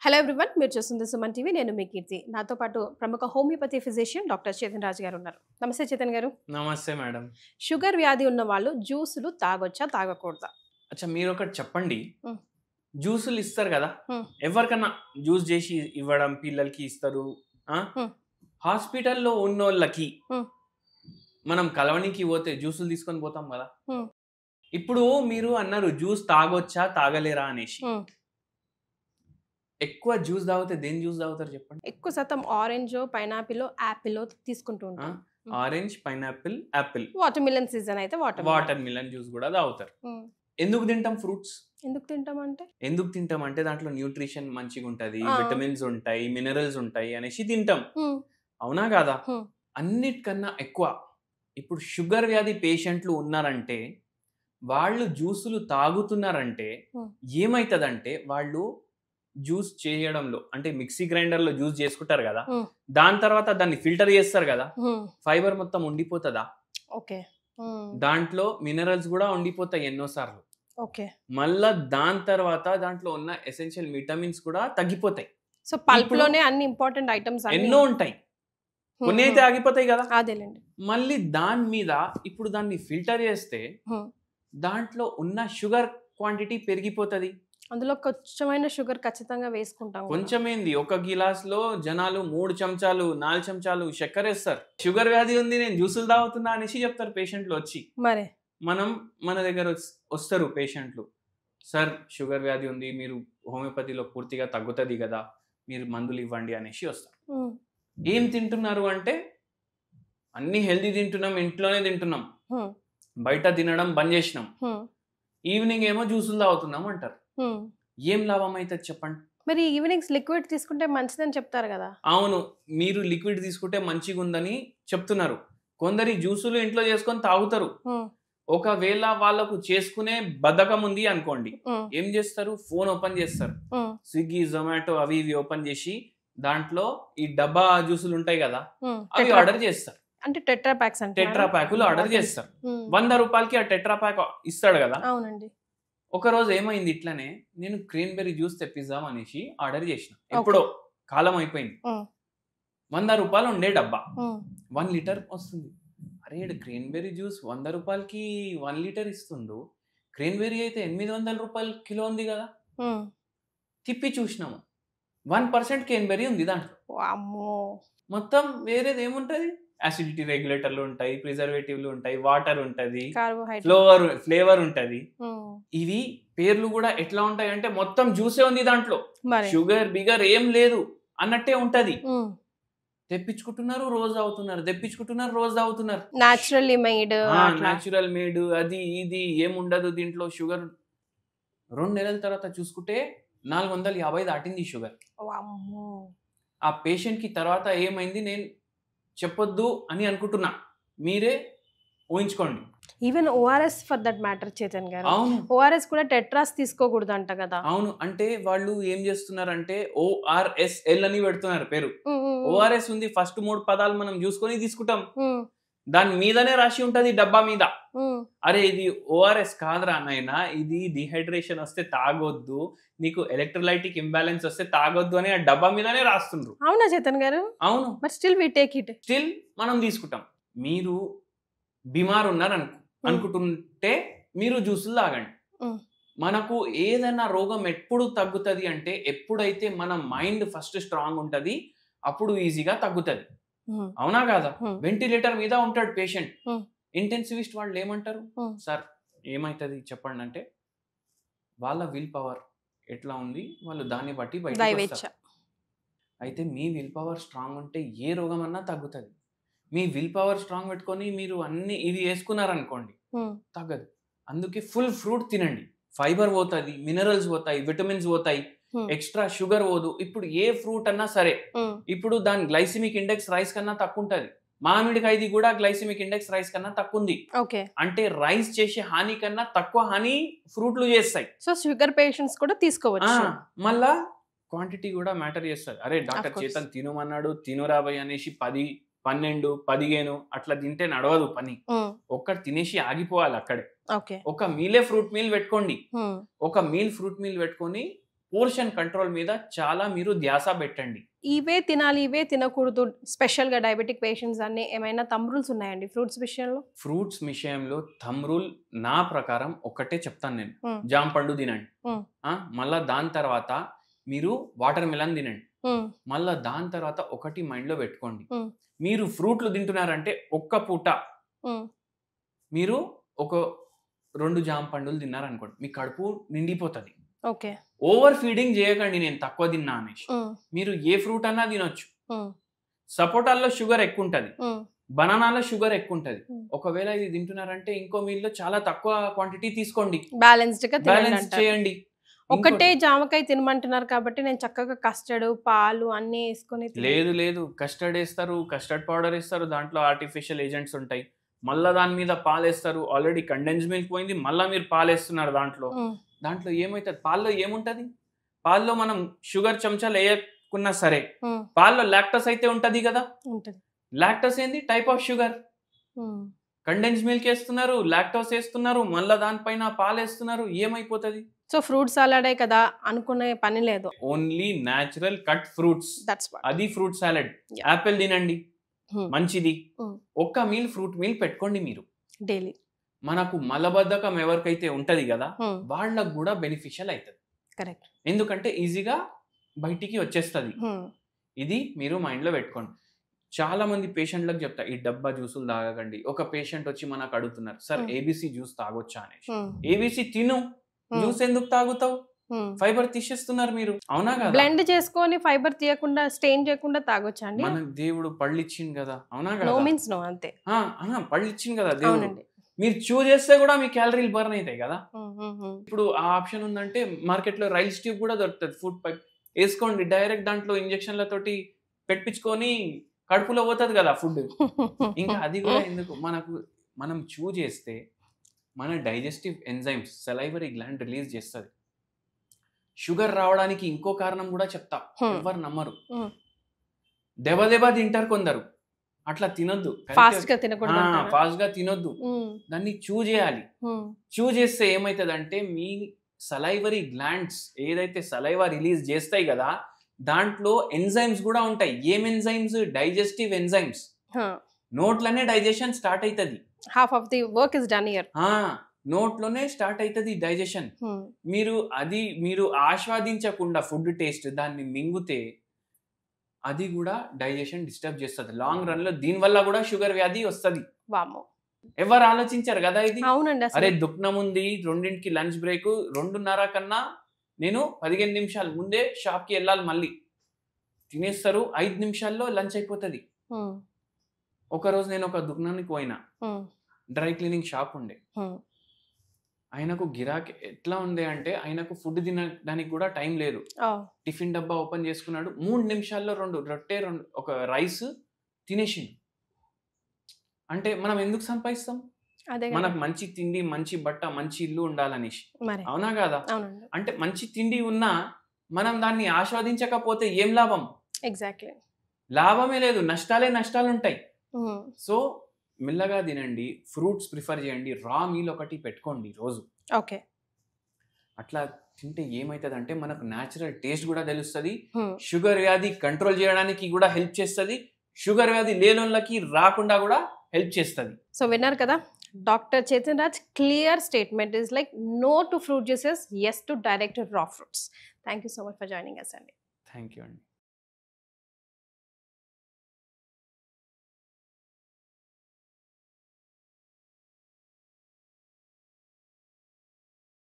Hello everyone, మీరు చూస్తుంది Suman TV. నేను మీ కీర్తి. నాతో పాటు ప్రముఖ హోమియోపతి ఫిజిషియన్ డాక్టర్ చేతన్ రాజు గారు ఉన్నారు. నమస్తే చేతన్ గారు. నమస్తే మేడం. షుగర్ వ్యాధి ఉన్న వాళ్ళు జ్యూసులు తాగొచ్చా తాగకూడదా? అచ్చా, మీరు ఒకటి చెప్పండి. మ్. జ్యూసులు ఇస్తారు కదా, మ్. ఎవరికన్నా జ్యూస్ చేసి ఇవ్వడం పిల్లలకి ఇస్తారు. మ్. హాస్పిటల్లో ఉన్నోళ్ళకి మ్. మనం కలవనికి పోతే జ్యూసులు తీసుకొని పోతాం కదా. మ్. ఇప్పుడు మీరు అన్నారు జ్యూస్ తాగొచ్చా తాగలేరా అనేసి. ఎక్కువ జ్యూస్ తాగితే దేని జ్యూస్ తాగుతారు చెప్పండి? ఎక్కువ శాతం ఆరెంజ్, పైనాపిల్, యాపిల్ తీసుకుంటూ ఉంటాం. Orange, pineapple, Apple. Water melon season అయితే వాటర్ మిలన్ జ్యూస్ కూడా తాగుతారు. ఎందుకు తింటాం ఫ్రూట్స్? ఎందుకు తింటామంటే దాంట్లో న్యూట్రిషన్ మంచిగా ఉంటది, విటమిన్స్ ఉంటాయి, మినరల్స్ ఉంటాయి అనేసి తింటాం. అవునా కాదా? అన్నిటికన్నా ఎక్కువ ఇప్పుడు షుగర్ వ్యాధి పేషెంట్లు ఉన్నారంటే, వాళ్ళు జ్యూసులు తాగుతున్నారంటే ఏమైతుందంటే, వాళ్ళు జ్యూస్ చేయడంలో అంటే మిక్సీ గ్రైండర్ లో జ్యూస్ చేసుకుంటారు కదా, దాని తర్వాత దాన్ని ఫిల్టర్ చేస్తారు కదా, ఫైబర్ మొత్తం ఉండిపోతుందా? దాంట్లో మినరల్స్ కూడా ఉండిపోతాయి ఎన్నోసార్లు. మళ్ళా దాని తర్వాత దాంట్లో ఉన్న ఎసెన్షియల్ విటమిన్స్ కూడా తగ్గిపోతాయి. సో పల్ప్ లోనే అన్ని ఇంపార్టెంట్ ఐటమ్స్ ఎన్నో ఉంటాయి, కొన్ని అయితే ఆగిపోతాయి కదా. మళ్ళీ దాని మీద ఇప్పుడు దాన్ని ఫిల్టర్ చేస్తే దాంట్లో ఉన్న షుగర్ క్వాంటిటీ పెరిగిపోతుంది. అందులో కొంచెమైన షుగర్ ఖచ్చితంగా వేసుకుంటాం. కొంచెమేంది, ఒక గిలాస్ లో జనాలు 3 చెంచాలు 4 చెంచాలు చక్కెర వేస్తారు. షుగర్ వ్యాధి ఉంది, నేను జ్యూసులు తాగుతున్నా అనేసి చెప్తారు పేషెంట్లు వచ్చి. మరి మన దగ్గర వస్తారు పేషెంట్లు, సార్ షుగర్ వ్యాధి ఉంది, మీరు హోమియోపతిలో పూర్తిగా తగ్గుతుంది కదా, మీరు మందులు ఇవ్వండి అనేసి వస్తారు. ఏం తింటున్నారు అంటే, అన్ని హెల్దీ తింటున్నాం, ఇంట్లోనే తింటున్నాం, బయట తినడం బంద్ చేసినాం, ఈవినింగ్ ఏమో జ్యూసులు తాగుతున్నాం అంటారు. ఏం లాభం అవుతుంది చెప్పండి? మరి ఈవినింగ్స్ లిక్విడ్ తీసుకుంటే మంచిదని చెప్తారు కదా. అవును, మీరు లిక్విడ్ తీసుకుంటే మంచిగా ఉందని చెప్తున్నారు. కొందరి జ్యూసులు ఇంట్లో చేసుకొని తాగుతారు. ఒకవేళ వాళ్ళకు చేసుకునే బద్ధకం ఉంది అనుకోండి, ఏం చేస్తారు, ఫోన్ ఓపెన్ చేస్తారు, స్విగ్గీ, జొమాటో అవి ఇవి ఓపెన్ చేసి దాంట్లో ఈ డబ్బా జ్యూసులు ఉంటాయి కదా, అవి ఆర్డర్ చేస్తారు. అంటే టెట్రా ప్యాకులు ఆర్డర్ చేస్తారు. 100 రూపాయలకి ఆ టెట్రా ప్యాక్ ఇస్తాడు కదా. అవునండి. ఒక రోజు ఏమైంది, ఇట్లనే నేను క్రీన్బెర్రీ జ్యూస్ తెప్పిద్దాం అనేసి ఆర్డర్ చేసిన. ఎప్పుడో కాలం అయిపోయింది. 100 రూపాయలు ఉండే డబ్బా 1 లీటర్ వస్తుంది. అరే క్రీన్బెర్రీ జ్యూస్ 100 రూపాయలకి 1 లీటర్ ఇస్తుండు, క్రీన్బెర్రీ అయితే 800 రూపాయలు కిలో ఉంది కదా. తిప్పి చూసినాము, 1% క్రీన్బెర్రీ ఉంది దాంట్లో. మొత్తం వేరేది ఏముంటది, యాసిడిటీ రెగ్యులేటర్లు ఉంటాయి, ప్రిజర్వేటివ్లు ఉంటాయి, వాటర్ ఉంటది, ఫ్లేవర్ ఉంటది. ఇవి పేర్లు కూడా ఎట్లా ఉంటాయి అంటే, మొత్తం జ్యూసే ఉంది దాంట్లో, షుగర్ బిగర్ ఏం లేదు అన్నట్టే ఉంటది. తెప్పించుకుంటున్నారు, రోజు తాగుతున్నారు. న్యాచురల్ మేడ్ అది ఇది ఏముండదు దీంట్లో. షుగర్ 2 నెలల తర్వాత చూసుకుంటే 450 దాటింది షుగర్. ఆ పేషెంట్ కి తర్వాత ఏమైంది నేను చెప్పొద్దు అని అనుకుంటున్నా, మీరే ఊహించుకోండి. Even ORS for that matter Chetan garu. అవును, ఓఆర్ఎస్ కూడా టెట్రాస్ తీసుకోకూడదు అంట కదా. అవును, అంటే వాళ్ళు ఏం చేస్తున్నారంటే ORSL అని పెడుతున్నారు పేరు. ఓఆర్ఎస్ ఉంది, ఫస్ట్ 3 పదాలు మనం చూసుకొని తీసుకుంటాం, దాని మీదనే రాసి ఉంటది డబ్బా మీద. అరే ఇది ఓఆర్ఎస్ కాదురా నాయనా, ఇది డిహైడ్రేషన్ వస్తే తాగొద్దు, నీకు ఎలక్ట్రోలైటిక్ ఇంబ్యాలెన్స్ వస్తే తాగొద్దు అని ఆ డబ్బా మీదనే రాస్తుండ్రు. అవునా చేతన్ గారు? అవును, but still we take it. స్టిల్ మనం తీసుకుంటాం. మీరు బిమార్ ఉన్నారు అనుకుంటుంటే మీరు జ్యూసులు తాగండి. మనకు ఏదైనా రోగం ఎప్పుడు తగ్గుతుంది అంటే, ఎప్పుడైతే మన మైండ్ ఫస్ట్ స్ట్రాంగ్ ఉంటది అప్పుడు ఈజీగా తగ్గుతుంది. అవునా కాదా? వెంటిలేటర్ మీద ఉంటాడు పేషెంట్, ఇంటెన్సివిస్ట్ వాళ్ళు ఏమంటారు, సార్ ఏమైతుంది చెప్పండి అంటే, వాళ్ళ విల్ పవర్ ఎట్లా ఉంది వాళ్ళు దాన్ని బట్టి బయట. అయితే మీ విల్ పవర్ స్ట్రాంగ్ ఉంటే ఏ రోగం అన్నా తగ్గుతుంది. మీ విల్ పవర్ స్ట్రాంగ్ పెట్టుకొని మీరు అన్ని ఇది వేసుకున్నారనుకోండి తగ్గదు. అందుకే ఫుల్ ఫ్రూట్ తినండి, ఫైబర్ పోతుంది, మినరల్స్ పోతాయి, విటమిన్స్ పోతాయి, ఎక్స్ట్రా షుగర్ పోదు. ఇప్పుడు ఏ ఫ్రూట్ అన్నా సరే, ఇప్పుడు దాని గ్లైసిమిక్ ఇండెక్స్ రైస్ కన్నా తక్కువ ఉంటది. మామిడికాయది కూడా గ్లైసిమిక్ ఇండెక్స్ రైస్ కన్నా తక్కువ ఉంది. అంటే రైస్ చేసే హాని కన్నా తక్కువ హాని ఫ్రూట్లు చేస్తాయి. సో షుగర్ పేషెంట్స్ కూడా తీసుకోవచ్చు. మళ్ళా క్వాంటిటీ కూడా మ్యాటర్ చేస్తుంది. అరే డాక్టర్ చేతన్ తినమన్నాడు, తినురాబోయ్ అనేసి 10, 12, 15 అట్లా తింటే నడవదు పని. ఒక్కటి తినేసి ఆగిపోవాలి అక్కడే. ఒక మీలే ఫ్రూట్ మీల్ పెట్టుకోండి, ఒక మీల్ ఫ్రూట్ మీల్ పెట్టుకొని పోర్షన్ కంట్రోల్ మీద చాలా మీరు ధ్యాస పెట్టండి. ఇవే తినాలి ఇవే తినకూడదు స్పెషల్గా డయాబెటిక్ పేషెంట్స్ అన్ని ఏమైనా థంబ్ రూల్స్ ఉన్నాయండి ఫ్రూట్స్ విషయంలో? ఫ్రూట్స్ విషయంలో థంబ్ రూల్ నా ప్రకారం ఒక్కటే చెప్తాను నేను, Hmm. జామ పండు తినండి, Hmm. మళ్ళా దాని తర్వాత మీరు వాటర్ మిలన్ తినండి, Hmm. మళ్ళా దాని తర్వాత ఒకటి మైండ్లో పెట్టుకోండి, Hmm. మీరు ఫ్రూట్లు తింటున్నారంటే ఒక్క పూట Hmm. మీరు ఒక 2 జామ పండులు తిన్నారనుకోండి, మీ కడుపు నిండిపోతుంది. ఓకే. ఓవర్ ఫీడింగ్ చేయకండి నేను తక్కువ తిన్నా అనేసి. Hmm. మీరు ఏ ఫ్రూట్ అన్నా తినొచ్చు. Hmm. సపోటాల్లో షుగర్ ఎక్కువ ఉంటుంది, Hmm. బనానాలో షుగర్ ఎక్కువ ఉంటుంది. Hmm. ఒకవేళ ఇది తింటున్నారంటే ఇంకో మీల్లో చాలా తక్కువ క్వాంటిటీ తీసుకోండి, బ్యాలెన్స్డ్ గా బ్యాలెన్స్ తినండి. చేయండి. ఒకటే జామకాయ తినమంటున్నారు కాబట్టి నేను చక్కగా కస్టర్డ్ పాలు అన్ని వేసుకొని లేదు కస్టర్డ్ వేస్తారు, కస్టర్డ్ పౌడర్ వేస్తారు, దాంట్లో ఆర్టిఫిషియల్ ఏజెంట్స్ ఉంటాయి, మళ్ళీ దాని మీద పాలు వేస్తారు. ఆల్రెడీ కండెన్స్ మిల్క్ పోయింది, మళ్ళీ మీరు పాలు వేస్తున్నారు దాంట్లో. దాంట్లో ఏమవుతుంది, పాల్లో ఏముంటది, పాల్లో మనం షుగర్ చెంచాలు వేయకున్నా సరే పాల్లో లాక్టోస్ అయితే ఉంటది కదా. లాక్టోస్ ఏంది type of sugar. Condense milk వేస్తున్నారు, లాక్టోస్ వేస్తున్నారు, మళ్ళీ దానిపైన పాలు వేస్తున్నారు, ఏమైపోతుంది? సో ఫ్రూట్ సలాడే కదా అనుకునే పని లేదు. ఓన్లీ న్యాచురల్ కట్ ఫ్రూట్స్, అది ఫ్రూట్ సాలడ్. యాపిల్ తినండి మంచిది, ఒక్క మీల్ ఫ్రూట్ మీల్ పెట్టుకోండి మీరు డైలీ. మనకు మలబద్ధకం ఎవరికైతే ఉంటది కదా వాళ్ళకు కూడా బెనిఫిషియల్ అవుతుంది. కరెక్ట్. ఎందుకంటే ఈజీగా బయటికి వచ్చేస్తుంది. ఇది మీరు మైండ్లో పెట్టుకోండి. చాలా మంది పేషెంట్లకు చెప్తా, ఈ డబ్బా జ్యూసులు తాగకండి. ఒక పేషెంట్ వచ్చి మనకు అడుగుతున్నారు, సార్ ఏబీసీ జ్యూస్ తాగొచ్చా అనేసి. ఏబీసీ తిను, జ్యూస్ ఎందుకు తాగుతావు, ఫైబర్ తీసేస్తున్నారు మీరు, అవునా కదా? బ్లెండ్ చేసుకొని ఫైబర్ తీయకుండా స్టెయిన్ చేయకుండా తాగొచ్చా అండి? మన దేవుడు పళ్ళు ఇచ్చింది కదా, అవునా కదా? నో మీన్స్ నో, అంతే. పళ్ళు ఇచ్చింది కదా దేవుడు, మీరు చూ చేస్తే కూడా మీ క్యాలరీలు బర్న్ అవుతాయి కదా. ఇప్పుడు ఆ ఆప్షన్ ఉందంటే మార్కెట్ లో రైల్స్ ట్యూబ్ కూడా దొరుకుతుంది, ఫుడ్ పైప్ వేసుకోండి, డైరెక్ట్ దాంట్లో ఇంజక్షన్లతోటి పెట్టించుకొని కడుపులో పోతుంది కదా ఫుడ్. ఇంకా అది కూడా ఎందుకు, మనం చూ చేస్తే మన digestive enzymes salivary gland release చేస్తుంది. షుగర్ రావడానికి ఇంకో కారణం కూడా చెప్తా, ఎవరు నమ్మరు. దెబ్బ తింటారు కొందరు, అట్లా తినొద్దు, ఫాస్ట్ గా తినొద్దు, దాన్ని చూ చేయాలి. చూ చేస్తే ఏమవుతుందంటే మీ సలైవరీ గ్లాండ్స్ ఏదైతే సలైవా రిలీజ్ చేస్తాయి కదా దాంట్లో ఎంజైమ్స్ కూడా ఉంటాయి. ఏం ఎంజైమ్స్? Digestive enzymes. నోట్లోనే డైజెషన్ స్టార్ట్ అవుతుంది. Half of the work is done here. నోట్లోనే స్టార్ట్ అవుతుంది డైజెషన్. మీరు ఆస్వాదించకుండా ఫుడ్ టేస్ట్ దాన్ని మింగితే అది కూడా డైజెషన్ డిస్టర్బ్ చేస్తుంది. లాంగ్ రన్ లో దీనివల్ల కూడా షుగర్ వ్యాధి వస్తుంది. ఎవరు ఆలోచించారు కదా ఇది? అవునండి. అరే దుఃఖం ఉంది, 2ంటికి లంచ్ బ్రేక్, 2:30 కన్నా నేను 15 నిమిషాలు ముందే షాప్ కి వెళ్ళాలి, మళ్ళీ తినేస్తారు, 5 నిమిషాల్లో లంచ్ అయిపోతుంది. ఒకరోజు నేను ఒక దుకాణానికి పోయినా, డ్రై క్లీనింగ్ షాప్ ఉండే, ఆయనకు గిరాకీ ఎట్లా ఉంది అంటే ఆయనకు ఫుడ్ తినడానికి కూడా టైం లేదు. టిఫిన్ డబ్బా ఓపెన్ చేసుకున్నాడు, 3 నిమిషాల్లో 2 రొట్టె ఒక రైస్ తినేసిండు. అంటే మనం ఎందుకు సంపాదిస్తాం? మనకు మంచి తిండి, మంచి బట్ట, మంచి ఇల్లు ఉండాలనేసి, అవునా కదా? అంటే మంచి తిండి ఉన్నా మనం దాన్ని ఆస్వాదించకపోతే ఏం లాభం? ఎగ్జాక్ట్లీ, లాభమే లేదు, నష్టాలు ఉంటాయి. సో మెల్లగా తినండి, ఫ్రూట్స్ ప్రిఫర్ చేయండి, రా మీల్ ఒకటి పెట్టుకోండి రోజు. ఓకే. అట్లా తింటే ఏమవుతుంది అంటే మనకు న్యాచురల్ టేస్ట్ కూడా తెలుస్తుంది, షుగర్ వ్యాధి కంట్రోల్ చేయడానికి కూడా హెల్ప్ చేస్తుంది, షుగర్ వ్యాధి లేనోళ్ళకి రాకుండా కూడా హెల్ప్ చేస్తుంది. సో విన్నారు కదా, doctor Chetan Raj clear statement is like no to fruit juices, yes to direct raw fruits. Thank you so much for joining us, Andy. Thank you, Andy.